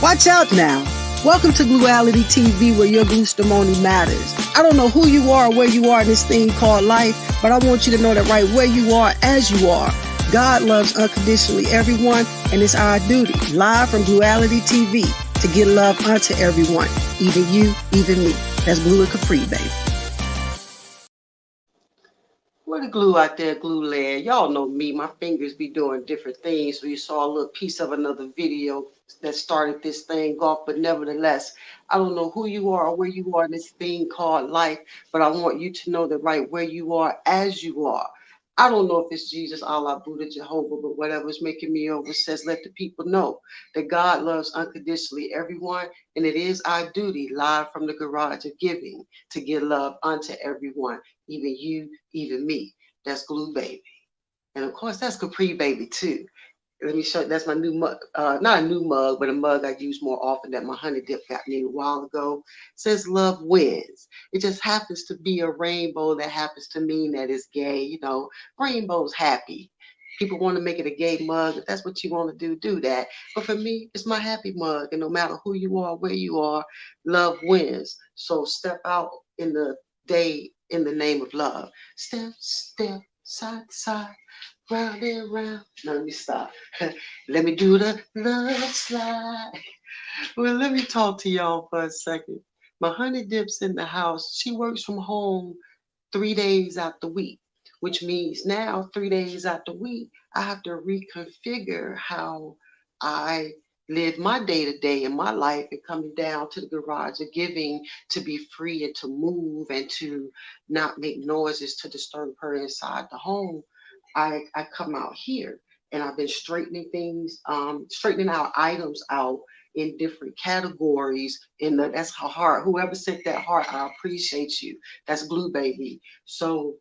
Watch out now. Welcome to Gluality TV, where your glustamony matters. I don't know who you are or where you are in this thing called life, but I want you to know that right where you are, as you are, God loves unconditionally everyone, and it's our duty, live from Gluality TV, to give love unto everyone, even you, even me. That's Glue and Capri, baby. Where the glue out there, glue land? Y'all know me. My fingers be doing different things. So you saw a little piece of another video that started this thing off. But nevertheless, I don't know who you are or where you are in this thing called life. But I want you to know that right where you are, as you are. I don't know if it's Jesus, Allah, Buddha, Jehovah, but whatever is making me over says, let the people know that God loves unconditionally everyone. And it is our duty, live from the garage of giving, to give love unto everyone, even you, even me. That's Glue Baby. And of course, that's Capri Baby too. Let me show you. That's my new mug. Not a new mug, but a mug I use more often that my honey dip got me a while ago. It says love wins. It just happens to be a rainbow that happens to mean that it's gay. You know, rainbow's happy. People want to make it a gay mug. If that's what you want to do, do that. But for me, it's my happy mug. And no matter who you are, where you are, love wins. So step out in the day in the name of love. Step, step, side to side. Round and round. Now let me stop. Let me do the love slide. Well, let me talk to y'all for a second. My honey dip's in the house. She works from home 3 days out the week, which means now 3 days out the week, I have to reconfigure how I live my day to day in my life, and coming down to the garage of giving, to be free and to move and to not make noises to disturb her inside the home. I come out here, and I've been straightening things, straightening our items out in different categories. That's how hard. Whoever sent that heart, I appreciate you. That's Glue Baby. So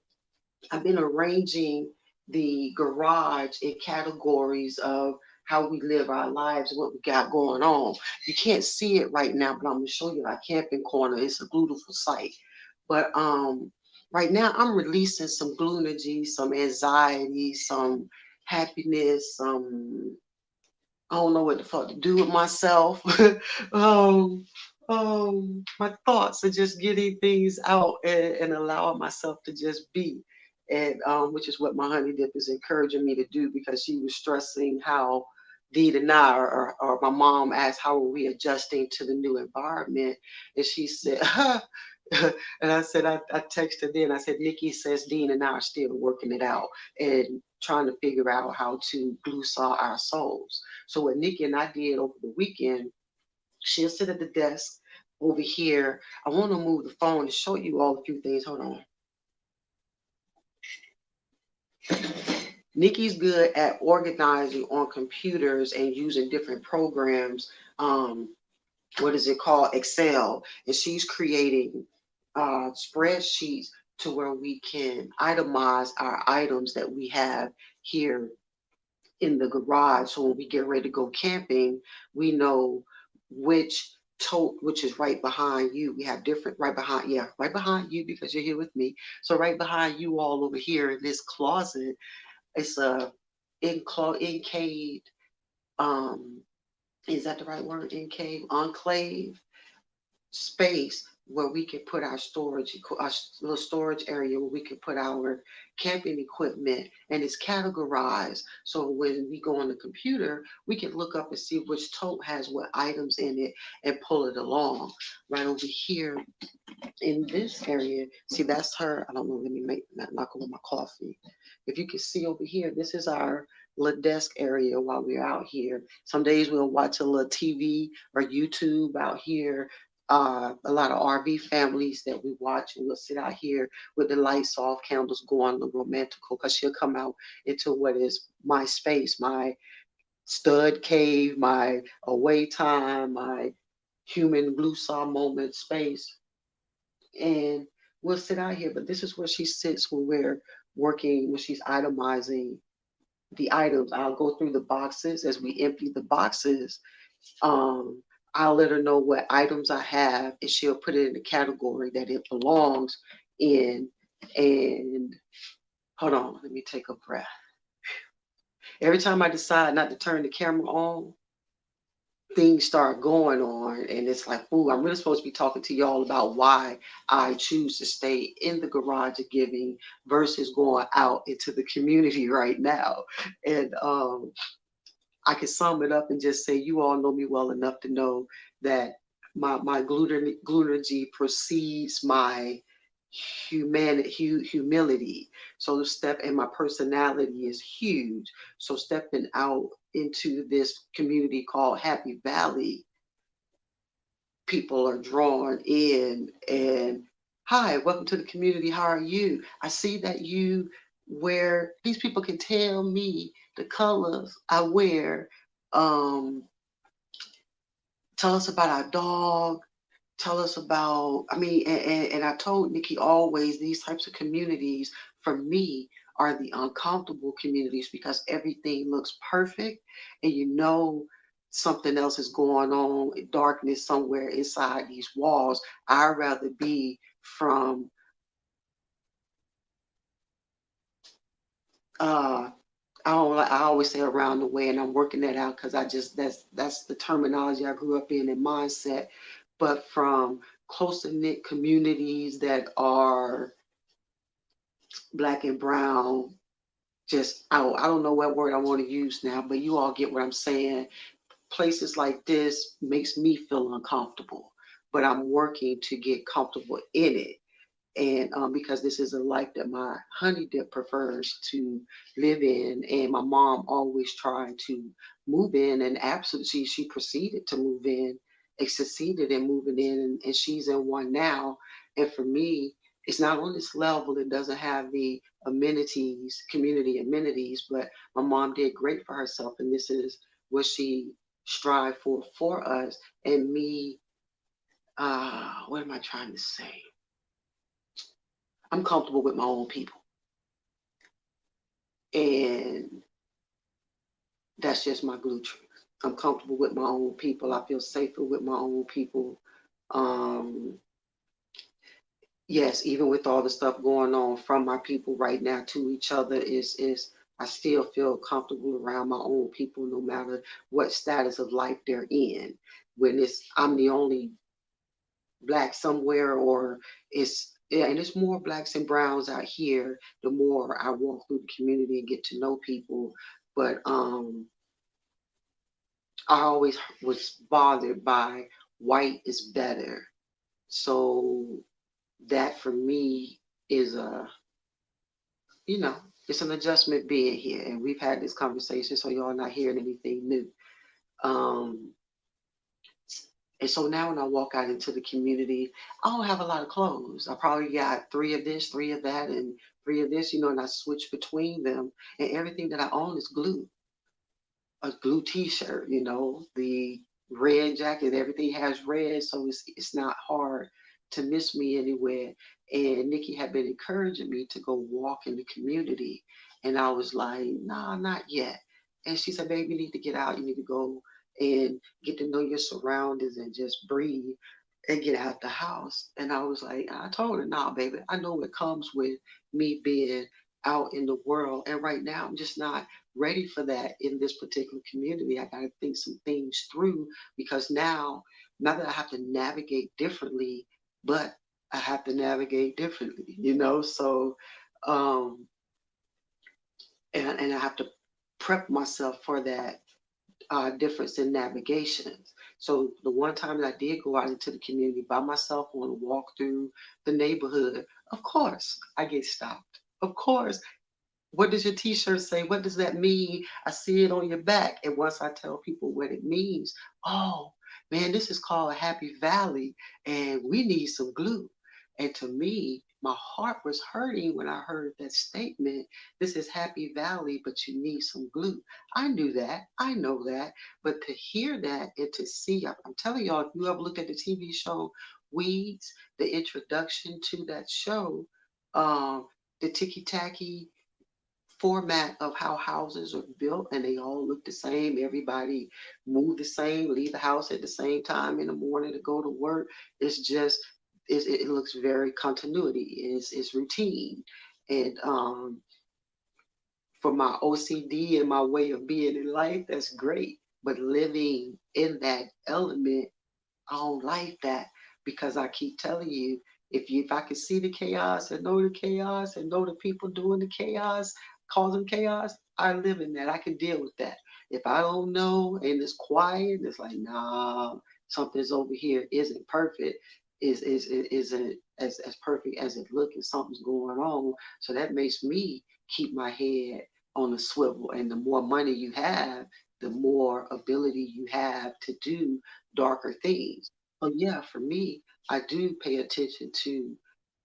I've been arranging the garage in categories of how we live our lives, what we got going on. You can't see it right now, but I'm gonna show you our camping corner. It's a beautiful sight. But right now I'm releasing some glue energy, some anxiety, some happiness, some I don't know what the fuck to do with myself. um, my thoughts are just getting things out and allowing myself to just be. And which is what my honey dip is encouraging me to do, because she was stressing how Dee and I, or my mom asked how are we adjusting to the new environment. And she said, and I said, I texted then, I said, Nikki says Dean and I are still working it out and trying to figure out how to glue saw our souls. So what Nikki and I did over the weekend, she'll sit at the desk over here. I want to move the phone and show you all a few things. Hold on. Nikki's good at organizing on computers and using different programs. What is it called? Excel. And she's creating spreadsheets to where we can itemize our items that we have here in the garage. So when we get ready to go camping, we know which tote, which is right behind you. We have different right behind you, because you're here with me. So right behind you all over here in this closet, it's a enclave, is that the right word? Enclave space where we can put our storage, our little storage area where we can put our camping equipment, and it's categorized. So when we go on the computer, we can look up and see which tote has what items in it and pull it along. Right over here in this area, see that's her. I don't know, let me knock over my coffee. If you can see over here, this is our little desk area while we're out here. Some days we'll watch a little TV or YouTube out here. A lot of RV families that we watch, and we'll sit out here with the lights off, candles going, the romantical, because she'll come out into what is my space, my stud cave, my away time, my human blue saw moment space. And we'll sit out here, but this is where she sits when we're working, when she's itemizing the items. I'll go through the boxes as we empty the boxes. Um, I'll let her know what items I have, and she'll put it in the category that it belongs in. And hold on, let me take a breath. Every time I decide not to turn the camera on, things start going on, and it's like, ooh, I'm really supposed to be talking to y'all about why I choose to stay in the garage of giving versus going out into the community right now. And I can sum it up and just say, you all know me well enough to know that my glunergy precedes my humility. So the step, and my personality is huge. So stepping out into this community called Happy Valley, people are drawn in, and hi, welcome to the community. How are you? I see that you wear, these people can tell me the colors I wear. Um, Tell us about our dog. Tell us about, I mean, and I told Nikki always, these types of communities for me are the uncomfortable communities because everything looks perfect, and you know something else is going on, darkness somewhere inside these walls. I'd rather be from uh I always say around the way, and I'm working that out because I just, that's the terminology I grew up in and mindset. But from close knit communities that are black and brown, just I don't know what word I want to use now, but you all get what I'm saying. Places like this makes me feel uncomfortable, but I'm working to get comfortable in it. And because this is a life that my honey dip prefers to live in, and my mom always tried to move in, and absolutely she proceeded to move in and succeeded in moving in, and she's in one now. And for me, it's not on this level, it doesn't have the amenities, community amenities, but my mom did great for herself, and this is what she strive for us. And me, what am I trying to say? I'm comfortable with my own people. And that's just my glue truth. I'm comfortable with my own people. I feel safer with my own people. Um, yes, even with all the stuff going on from my people right now to each other, is I still feel comfortable around my own people, no matter what status of life they're in. When it's I'm the only black somewhere, or it's, yeah, and it's more blacks and browns out here. The more I walk through the community and get to know people, but I always was bothered by white is better. So that for me is a, you know, it's an adjustment being here. And we've had this conversation, so y'all not hearing anything new. Um, and so now when I walk out into the community, I don't have a lot of clothes. I probably got three of this, three of that, and three of this, and I switch between them. And everything that I own is glue. A blue t-shirt, the red jacket, everything has red, so it's not hard to miss me anywhere. And Nikki had been encouraging me to go walk in the community, and I was like, nah, not yet. And she said, baby, you need to get out, you need to go and get to know your surroundings and just breathe and get out the house. And I was like, I told her, nah, baby, I know what comes with me being out in the world, and right now I'm just not ready for that in this particular community. I got to think some things through, because now that I have to navigate differently, but I have to navigate differently. So, um, and I have to prep myself for that difference in navigations. So the one time that I did go out into the community by myself on a walk through the neighborhood, of course I get stopped. Of course, what does your t-shirt say? What does that mean? I see it on your back. And once I tell people what it means, oh man, this is called a Happy Valley, and we need some glue. And to me, my heart was hurting when I heard that statement. This is Happy Valley, but you need some glue. I knew that. I know that. But to hear that and to see, I'm telling y'all, if you ever looked at the TV show Weeds, the introduction to that show, the ticky tacky format of how houses are built, and they all look the same. Everybody move the same, leave the house at the same time in the morning to go to work. It's just it looks very continuity. It's routine. And for my OCD and my way of being in life, that's great. But living in that element, I don't like that because I keep telling you, if I can see the chaos and know the chaos and know the people doing the chaos, causing chaos, I live in that. I can deal with that. If I don't know and it's quiet, it's like, nah, something's over here isn't perfect, isn't as perfect as it looks, and something's going on. So that makes me keep my head on the swivel. And the more money you have, the more ability you have to do darker things. But yeah, for me, I do pay attention to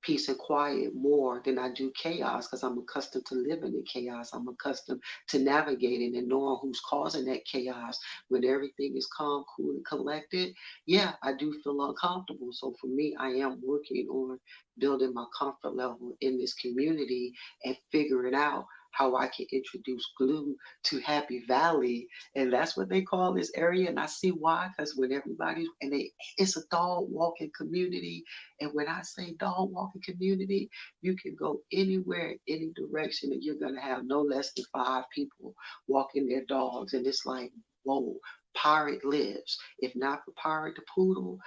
peace and quiet more than I do chaos because I'm accustomed to living in chaos. I'm accustomed to navigating and knowing who's causing that chaos. When everything is calm, cool, and collected, yeah, I do feel uncomfortable. So for me, I am working on building my comfort level in this community and figuring out how I can introduce glue to Happy Valley, and that's what they call this area. And I see why, because when everybody's and it's a dog walking community. And when I say dog walking community, you can go anywhere, any direction, and you're gonna have no less than 5 people walking their dogs. And it's like, whoa, Pirate lives. If not for Pirate the Poodle,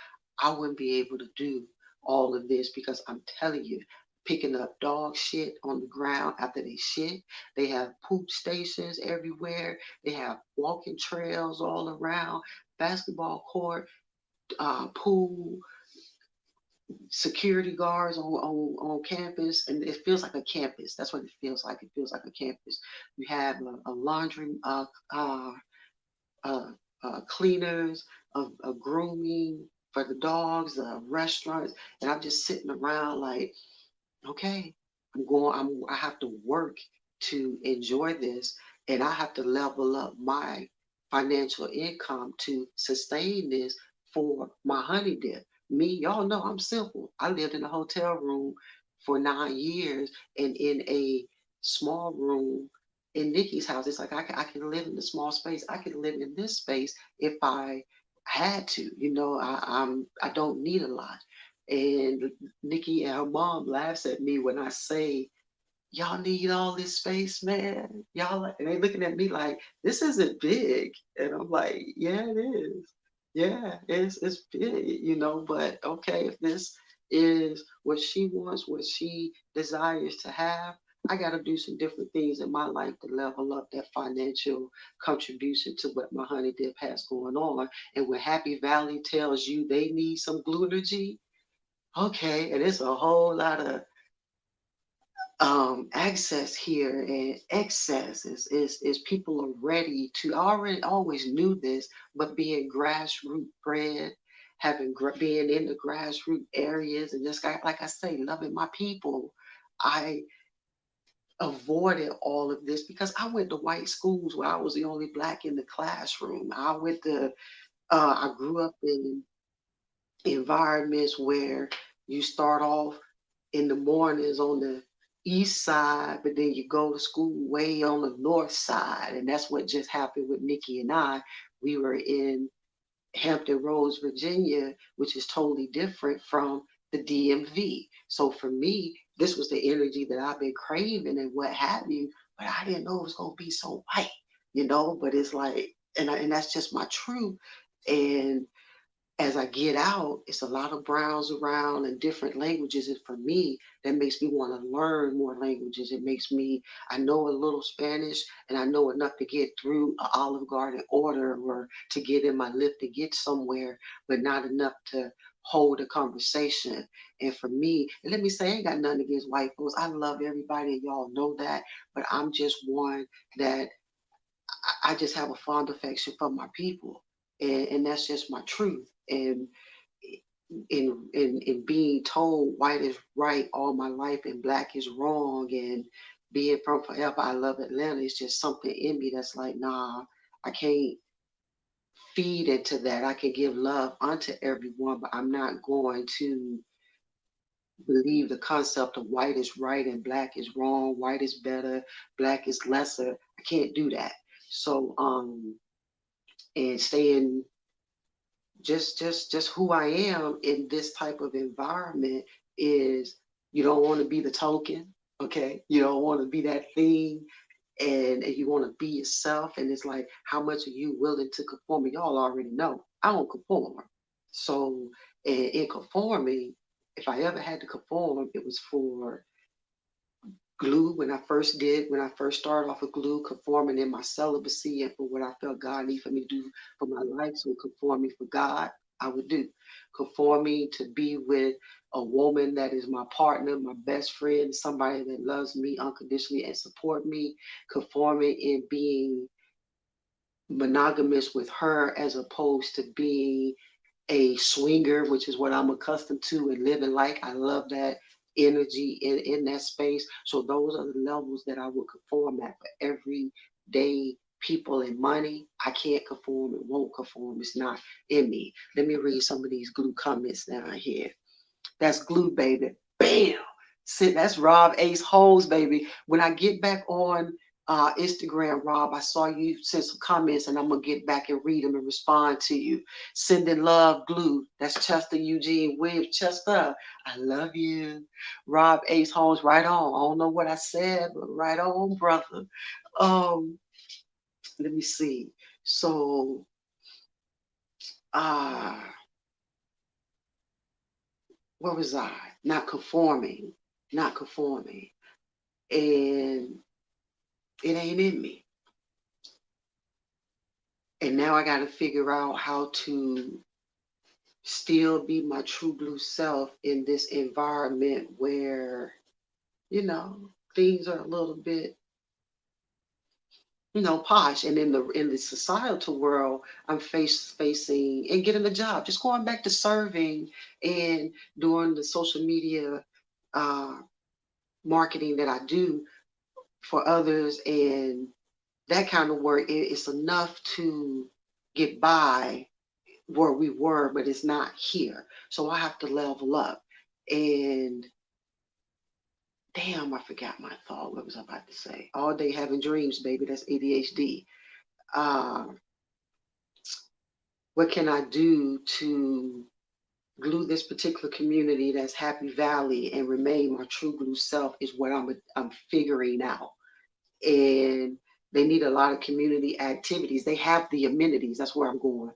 I wouldn't be able to do all of this because I'm telling you, picking up dog shit on the ground after they shit. They have poop stations everywhere. They have walking trails all around, basketball court, pool, security guards on campus, and it feels like a campus. That's what it feels like. It feels like a campus. You have a laundry, uh, cleaners, a grooming for the dogs, restaurants, and I'm just sitting around like, okay, I have to work to enjoy this, and I have to level up my financial income to sustain this for my honey dip. Me, y'all know I'm simple. I lived in a hotel room for 9 years, and in a small room in Nikki's house. It's like I can live in the small space. I can live in this space if I had to. I don't need a lot. And Nikki and her mom laughs at me when I say, y'all need all this space, man. And they looking at me like, this isn't big. And I'm like, yeah, it is. Yeah, it's big, but okay, if this is what she wants, what she desires to have, I got to do some different things in my life to level up that financial contribution to what my honey dip has going on. And when Happy Valley tells you they need some glunergy, okay, and it's a whole lot of access here, and excess is people are ready to. I already always knew this, but being grassroots bred, being in the grassroots areas, and just like I say, loving my people, I avoided all of this because I went to white schools where I was the only black in the classroom. I grew up in environments where you start off in the mornings on the east side, but then you go to school way on the north side. And that's what just happened with Nikki and I. We were in Hampton Roads, Virginia, which is totally different from the DMV. So for me, this was the energy that I've been craving and what have you, but I didn't know it was going to be so white. But it's like, and that's just my truth. And as I get out, it's a lot of browns around and different languages. And for me, that makes me want to learn more languages. I know a little Spanish and I know enough to get through an Olive Garden order or to get in my lift to get somewhere, but not enough to hold a conversation. And for me, and let me say, I ain't got nothing against white folks. I love everybody, and y'all know that. But I'm just one that I just have a fond affection for my people, and that's just my truth. And in being told white is right all my life and black is wrong, and being from forever, I love Atlanta. It's just something in me that's like, nah, I can't feed into that. I can give love unto everyone, but I'm not going to believe the concept of white is right and black is wrong, white is better, black is lesser. I can't do that. So and staying just who I am in this type of environment is, you don't want to be the token, okay? You don't want to be that thing and you want to be yourself, and it's like, how much are you willing to conform? And y'all already know I don't conform. So in conforming, if I ever had to conform, it was for glue when I first started off with glue, conforming in my celibacy and for what I felt God needed for me to do for my life. So conforming for God, I would do. Conforming to be with a woman that is my partner, my best friend, somebody that loves me unconditionally and support me. Conforming in being monogamous with her as opposed to being a swinger, which is what I'm accustomed to and living like. I love that energy in that space. So those are the levels that I would conform at for everyday people and money. I can't conform and won't conform. It's not in me. Let me read some of these glue comments down here. That's glue, baby. Bam. Sit. That's Rob Ace Holes, baby. When I get back on Instagram, Rob, I saw you send some comments, and I'm gonna get back and read them and respond to you. Sending love, glue. That's Chester Eugene Williams. Chester, I love you. Rob Ace Holes, right on. I don't know what I said, but right on, brother. Um, Let me see. So, uh, where was I? Not conforming. Not conforming. And it ain't in me. And now I got to figure out how to still be my true blue self in this environment where, things are a little bit, posh. And in the societal world, I'm facing and getting a job, just going back to serving and doing the social media uh, marketing that I do for others, and that kind of work. It's enough to get by where we were, but it's not here. So I have to level up. And damn, I forgot my thought. What was I about to say? All day having dreams, baby. That's ADHD. Uh, what can I do to glue this particular community that's Happy Valley and remain my true blue self is what I'm figuring out. And they need a lot of community activities. They have the amenities. That's where I'm going.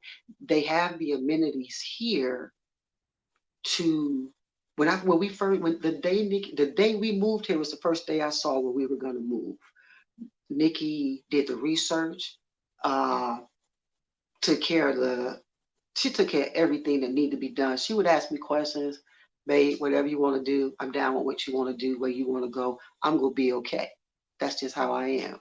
They have the amenities here to when the day we moved here was the first day I saw where we were going to move. Nikki did the research, uh, took care of she took care of everything that needed to be done. She would ask me questions, babe, whatever you want to do, I'm down with what you want to do, where you want to go. I'm gonna be okay. That's just how I am.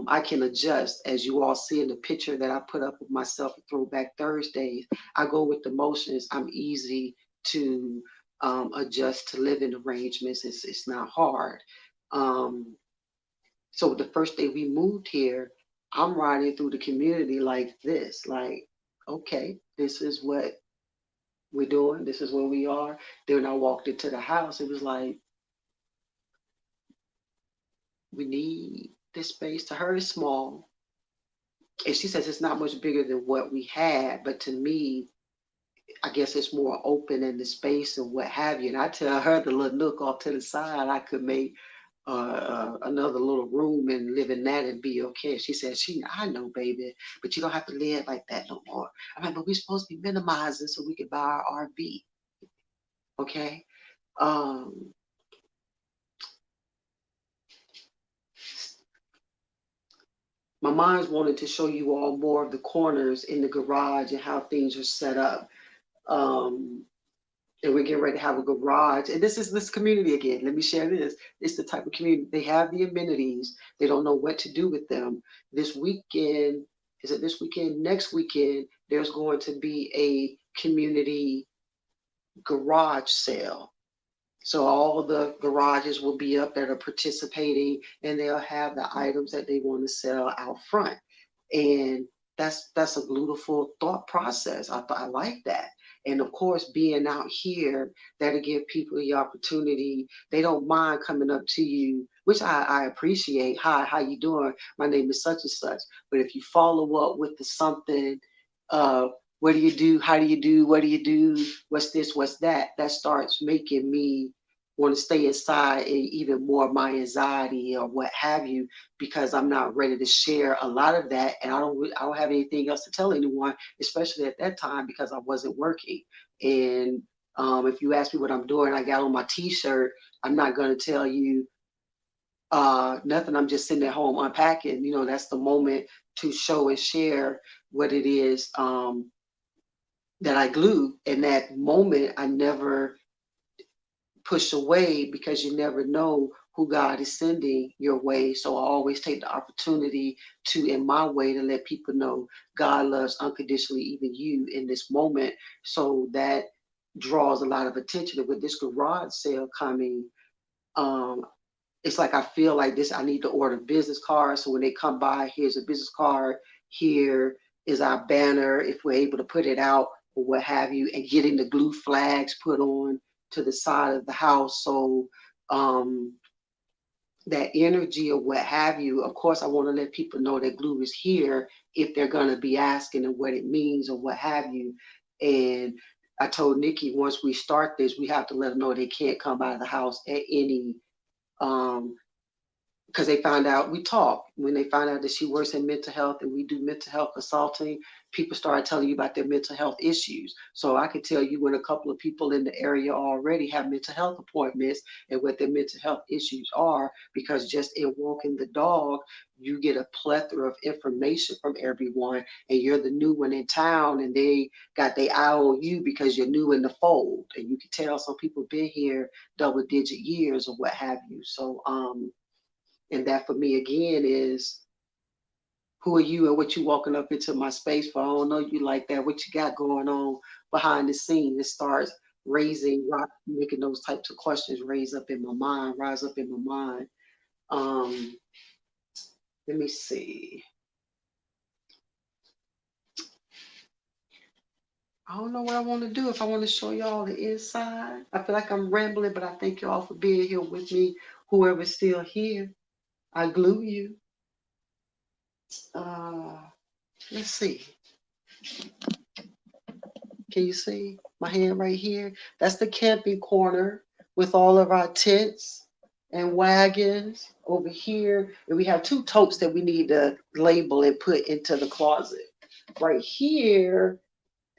I can adjust, as you all see in the picture that I put up of myself at Throwback Thursdays. I go with the motions. I'm easy to adjust to living arrangements. It's not hard. Um, so the first day we moved here, I'm riding through the community like this, like, okay, this is what we're doing. This is where we are. Then when I walked into the house, it was like, we need this space. To her, it's small. And she says it's not much bigger than what we had, but to me, I guess it's more open in the space and what have you. And I tell her the little nook off to the side, I could make another little room and live in that and be okay. She said, I know, baby, but you don't have to live like that no more. I'm like, but we're supposed to be minimizing so we can buy our RV. Okay. Um, my mind's wanted to show you all more of the corners in the garage and how things are set up. Um, and we're getting ready to have a garage. And this is this community again. Let me share this. It's the type of community, they have the amenities. They don't know what to do with them. This weekend, is it this weekend? Next weekend, there's going to be a community garage sale. So all the garages will be up that are participating, and they'll have the items that they want to sell out front. And that's a beautiful thought process. I like that. And of course, being out here, that'll give people the opportunity. They don't mind coming up to you, which I appreciate. Hi, how you doing? My name is such and such. But if you follow up with the something, uh, what do you do? How do you do? What do you do? What's this? What's that? That starts making me want to stay inside, and even more of my anxiety or what have you, because I'm not ready to share a lot of that, and I don't have anything else to tell anyone, especially at that time because I wasn't working. And if you ask me what I'm doing, I got on my T-shirt. I'm not going to tell you nothing. I'm just sitting at home unpacking. That's the moment to show and share what it is that I glue. In that moment, I never push away, because you never know who God is sending your way. So I always take the opportunity to, in my way, to let people know God loves unconditionally, even you in this moment. So that draws a lot of attention. With this garage sale coming, um, it's like I feel like this. I need to order business cards. So when they come by, here's a business card. Here is our banner, if we're able to put it out or what have you, and getting the glue flags put on to the side of the house. So um, that energy or what have you. Of course, I want to let people know that glue is here if they're going to be asking and what it means or what have you. And I told Nikki, once we start this, we have to let them know they can't come out of the house at any um, because they found out we talk. When they found out that she works in mental health and we do mental health consulting, people started telling you about their mental health issues. So I could tell you when a couple of people in the area already have mental health appointments and what their mental health issues are, because just in walking the dog, you get a plethora of information from everyone, and you're the new one in town, and they got their eye on you because you're new in the fold, and you can tell some people been here double-digit years or what have you. So and that for me again is, who are you and what you walking up into my space for? I don't know you like that. What you got going on behind the scenes? It starts making those types of questions rise up in my mind. Um, Let me see. I don't know what I want to do. If I want to show y'all the inside, I feel like I'm rambling, but I thank y'all for being here with me. Whoever's still here, I glue you. Uh, let's see. Can you see my hand right here? That's the camping corner with all of our tents and wagons over here. And we have two totes that we need to label and put into the closet. Right here,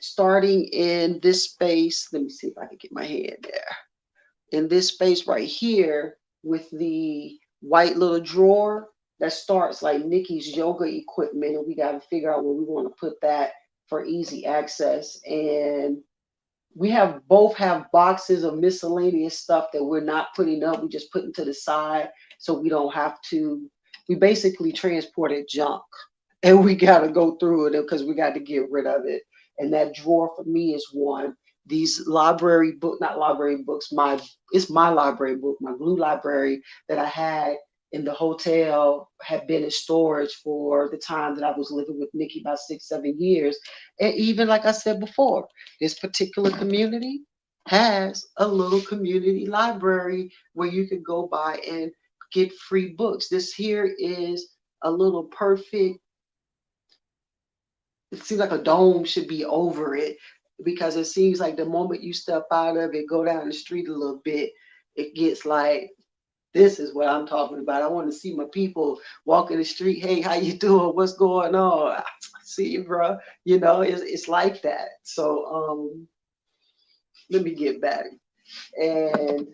starting in this space, let me see if I can get my hand there. In this space right here with the white little drawer that starts like Nikki's yoga equipment. And we got to figure out where we want to put that for easy access. And we both have boxes of miscellaneous stuff that we're not putting up. We just putting to the side so we don't have to. We basically transported junk, and we got to go through it because we got to get rid of it. And that drawer for me is one. These library book, not library books, it's my library book, my glue library that I had in the hotel had been in storage for the time that I was living with Nikki, about 6, 7 years. And even like I said before, this particular community has a little community library where you can go by and get free books. This here is a little perfect, it seems like a dome should be over it, because it seems like the moment you step out of it, go down the street a little bit, it gets like, this is what I'm talking about. I want to see my people walking the street. Hey, how you doing? What's going on? I see you, bro. It's like that. So let me get back. And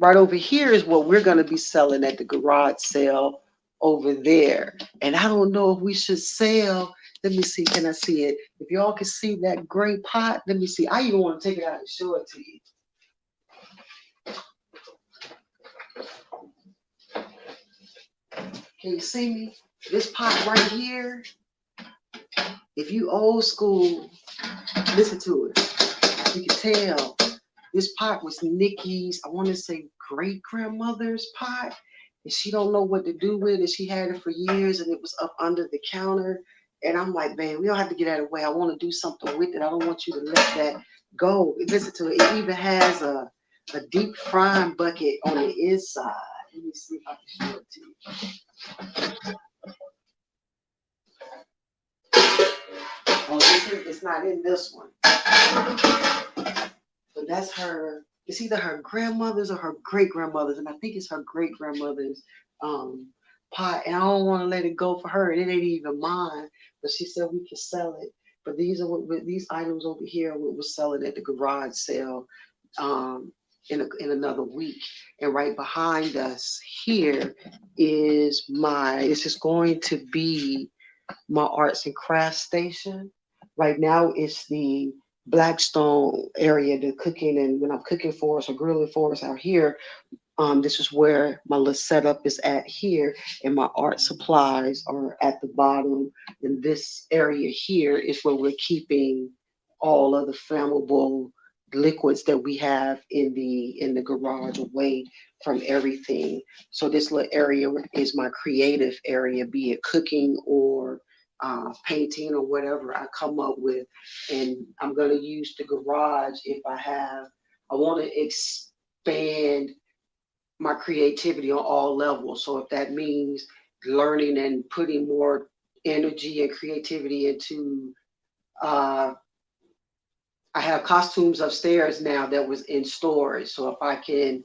right over here is what we're going to be selling at the garage sale over there. And I don't know if we should sell. Let me see. Can I see it? If y'all can see that gray pot, let me see. I even want to take it out and show it to you. Can you see me? This pot right here, if you old school, listen to it. You can tell this pot was Nikki's, I want to say great grandmother's pot. And she don't know what to do with it. She had it for years and it was up under the counter. And I'm like, man, we don't have to get out of the way. I want to do something with it. I don't want you to let that go. Listen to it. It even has a deep frying bucket on the inside. Let me see if I can show it to you. Oh, it's not in this one. But that's her it's either her grandmother's or her great grandmother's, and I think it's her great grandmother's um, pot. And I don't want to let it go for her, and it ain't even mine. But she said we can sell it. But these are what these items over here we were selling at the garage sale in another week. And right behind us here is my. This is going to be my arts and crafts station. Right now, it's the Blackstone area, the cooking, and when I'm cooking for us or grilling for us out here, this is where my little setup is at here, and my art supplies are at the bottom. And this area here is where we're keeping all of the flammable liquids that we have in the garage away from everything. So this little area is my creative area, be it cooking or painting or whatever I come up with. And I'm going to use the garage if I want to expand my creativity on all levels. So if that means learning and putting more energy and creativity into, uh, I have costumes upstairs now that was in storage. So if I can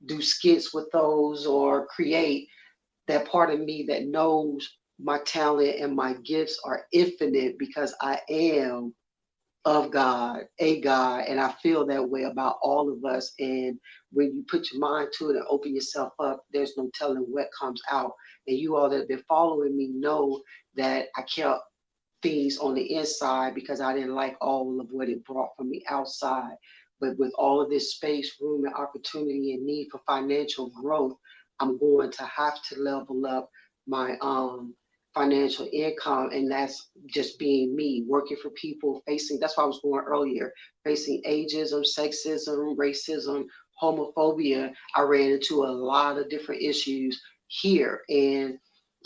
do skits with those or create, that part of me that knows my talent and my gifts are infinite because I am of God, a God, and I feel that way about all of us. And when you put your mind to it and open yourself up, there's no telling what comes out. And you all that have been following me know that I kept things on the inside because I didn't like all of what it brought from the outside. But with all of this space, room, and opportunity and need for financial growth, I'm going to have to level up my financial income. And that's just being me, working for people, facing, that's why I was going earlier, facing ageism, sexism, racism, homophobia. I ran into a lot of different issues here. And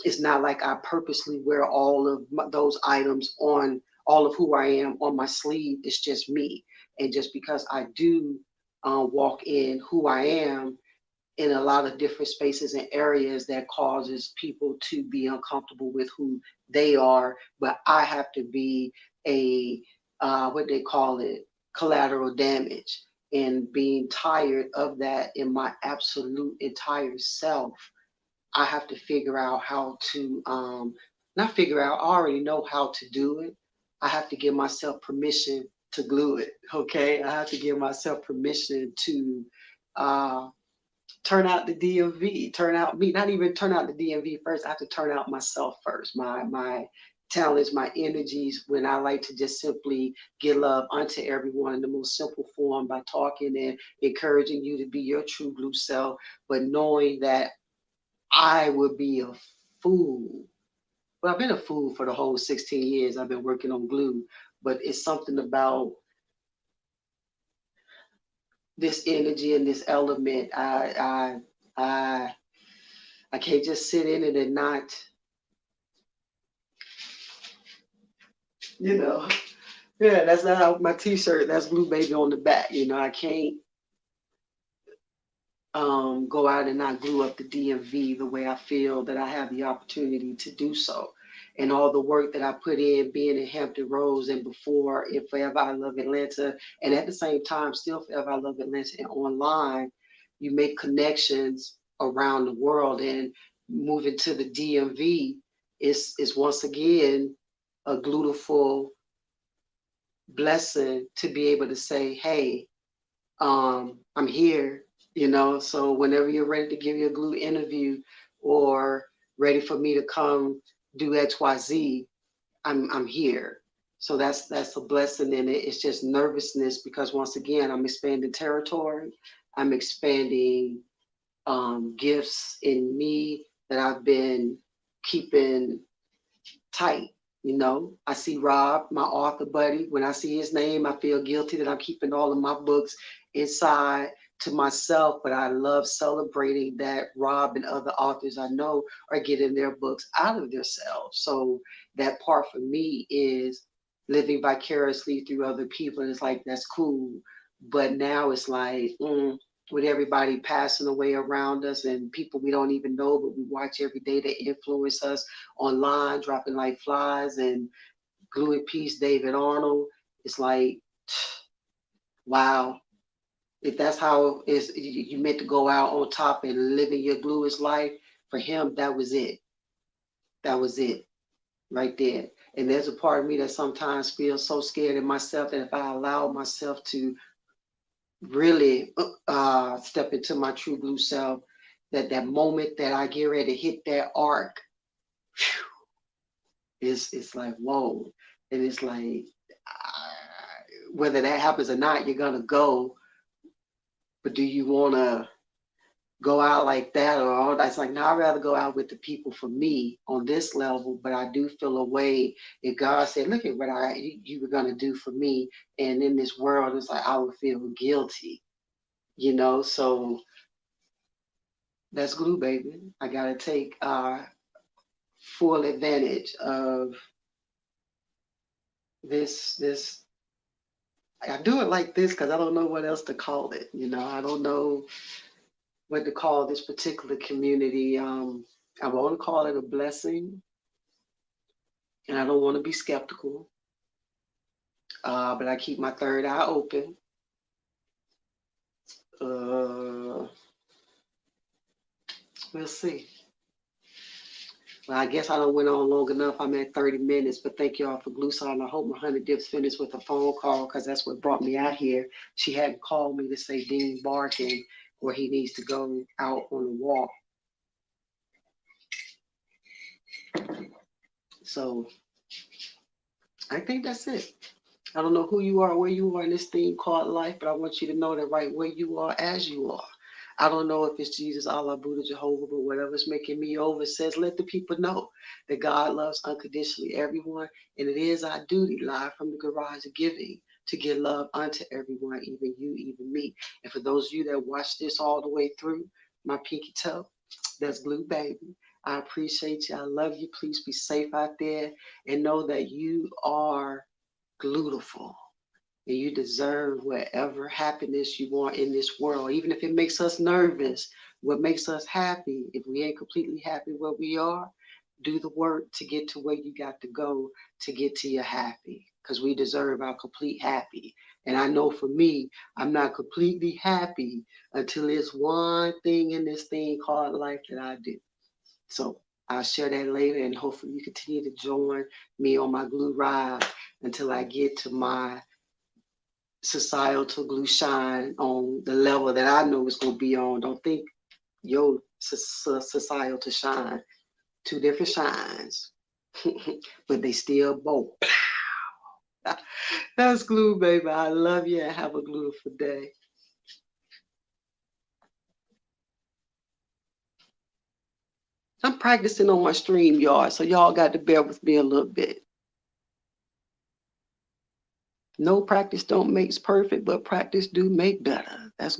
it's not like I purposely wear all of those items on all of who I am on my sleeve. It's just me. And just because I do walk in who I am in a lot of different spaces and areas that causes people to be uncomfortable with who they are, but I have to be a what they call it, collateral damage. And being tired of that in my absolute entire self, I have to figure out how to, not figure out, I already know how to do it. I have to give myself permission to glue it. Okay. I have to give myself permission to uh, turn out the DMV, turn out me, not even turn out the DMV first. I have to turn out myself first, my talents, my energies, when I like to just simply give love unto everyone in the most simple form by talking and encouraging you to be your true blue self, but knowing that I would be a fool. Well, I've been a fool for the whole 16 years I've been working on glue, but it's something about this energy and this element. I, I can't just sit in it and not, you know. Yeah, that's not how my T-shirt. That's Blue Baby on the back. You know, I can't go out and not glue up the DMV the way I feel that I have the opportunity to do so. And all the work that I put in being in Hampton Roads and before in Forever I Love Atlanta, and at the same time, still Forever I Love Atlanta and online, you make connections around the world. And moving to the DMV is once again a glutiful blessing to be able to say, hey, I'm here, you know. So whenever you're ready to give your glue interview or ready for me to come do XYZ, I'm here. So that's a blessing in it. It's just nervousness because once again, I'm expanding territory. I'm expanding gifts in me that I've been keeping tight. You know, I see Rob, my author buddy. When I see his name, I feel guilty that I'm keeping all of my books inside to myself. But I love celebrating that Rob and other authors I know are getting their books out of themselves. So that part for me is living vicariously through other people. And it's like, that's cool. But now it's like, with everybody passing away around us and people we don't even know, but we watch every day that influence us online, dropping like flies, and glue in peace, David Arnold. It's like, wow, If that's how is you meant to go out on top and living your bluest life, for him, that was it. That was it right there. And there's a part of me that sometimes feels so scared of myself that if I allow myself to really step into my true blue self, that that moment that I get ready to hit that arc, it's like whoa, and it's like whether that happens or not, you're gonna go. But do you want to go out like that or all that's like, no, I'd rather go out with the people for me on this level. But I do feel a way if God said, look at what you were gonna do for me, and in this world, it's like I would feel guilty, you know. So that's glue, baby. I gotta take full advantage of this. I do it like this because I don't know what else to call it. You know, I don't know what to call this particular community. I want to call it a blessing, and I don't want to be skeptical, but I keep my third eye open. Uh, we'll see. Well, I guess I don't went on long enough. I'm at 30 minutes, but thank y'all for glue sign. I hope my honey dips finished with a phone call because that's what brought me out here. She hadn't called me to say Dean barking or he needs to go out on a walk. So I think that's it. I don't know who you are, where you are in this thing called life, but I want you to know that right where you are, as you are. I don't know if it's Jesus, Allah, Buddha, Jehovah, but whatever's making me over says, let the people know that God loves unconditionally everyone. And it is our duty, live from the garage of giving, to give love unto everyone, even you, even me. And for those of you that watch this all the way through, my pinky toe, that's Blue Baby. I appreciate you. I love you. Please be safe out there and know that you are glutiful and you deserve whatever happiness you want in this world, even if it makes us nervous. What makes us happy, if we ain't completely happy where we are, do the work to get to where you got to go to get to your happy, because we deserve our complete happy. And I know for me, I'm not completely happy until there's one thing in this thing called life that I do. So I'll share that later, and hopefully you continue to join me on my glue ride until I get to my societal glue shine on the level that I know it's going to be on. Don't think your societal shine, two different shines, but they still both. That's glue, baby. I love you and have a beautiful day. I'm practicing on my stream yard, so y'all got to bear with me a little bit. No practice don't makes perfect, but practice do make better. That's